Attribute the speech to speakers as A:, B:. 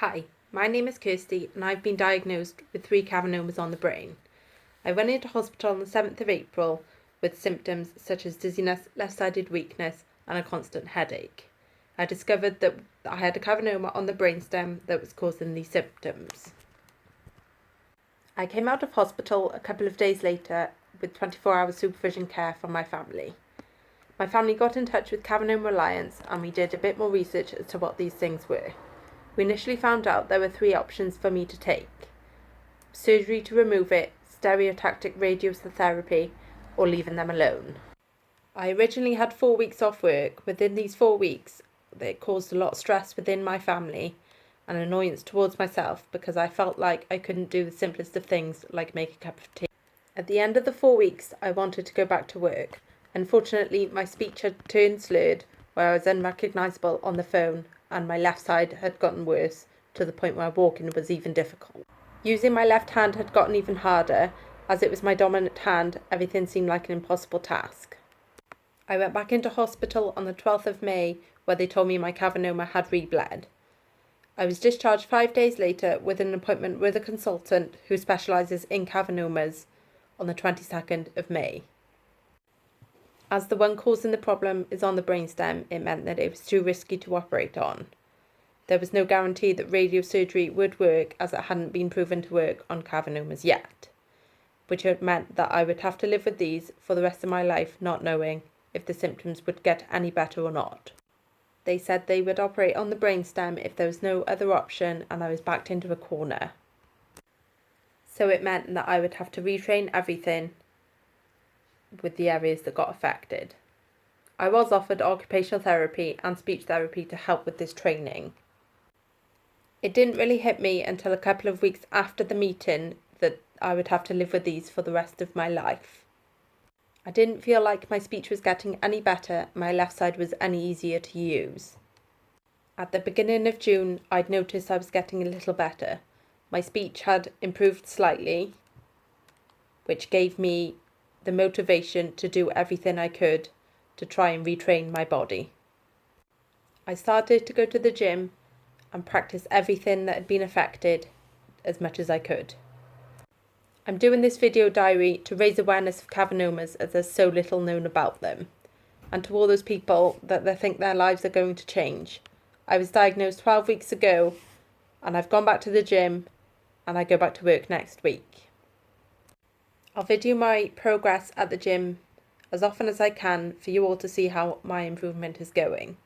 A: Hi, my name is Kirsty and I've been diagnosed with 3 cavernomas on the brain. I went into hospital on the 7th of April with symptoms such as dizziness, left-sided weakness and a constant headache. I discovered that I had a cavernoma on the brainstem that was causing these symptoms. I came out of hospital a couple of days later with 24-hour supervision care from my family. My family got in touch with Cavernoma Alliance and we did a bit more research as to what these things were. We initially found out there were 3 options for me to take: surgery to remove it, stereotactic radiotherapy, or leaving them alone. I originally had 4 weeks off work. Within these 4 weeks, it caused a lot of stress within my family and annoyance towards myself because I felt like I couldn't do the simplest of things like make a cup of tea. At the end of the 4 weeks, I wanted to go back to work. Unfortunately, my speech had turned slurred where I was unrecognisable on the phone and my left side had gotten worse to the point where walking was even difficult. Using my left hand had gotten even harder. As it was my dominant hand, everything seemed like an impossible task. I went back into hospital on the 12th of May where they told me my cavernoma had rebled. I was discharged 5 days later with an appointment with a consultant who specialises in cavernomas on the 22nd of May. As the one causing the problem is on the brainstem, it meant that it was too risky to operate on. There was no guarantee that radiosurgery would work as it hadn't been proven to work on cavernomas yet, which had meant that I would have to live with these for the rest of my life, not knowing if the symptoms would get any better or not. They said they would operate on the brainstem if there was no other option and I was backed into a corner. So it meant that I would have to retrain everything with the areas that got affected. I was offered occupational therapy and speech therapy to help with this training. It didn't really hit me until a couple of weeks after the meeting that I would have to live with these for the rest of my life. I didn't feel like my speech was getting any better, my left side was any easier to use. At the beginning of June, I'd noticed I was getting a little better. My speech had improved slightly, which gave me the motivation to do everything I could to try and retrain my body. I started to go to the gym and practice everything that had been affected as much as I could. I'm doing this video diary to raise awareness of cavernomas as there's so little known about them, and to all those people that they think their lives are going to change. I was diagnosed 12 weeks ago and I've gone back to the gym and I go back to work next week. I'll video my progress at the gym as often as I can for you all to see how my improvement is going.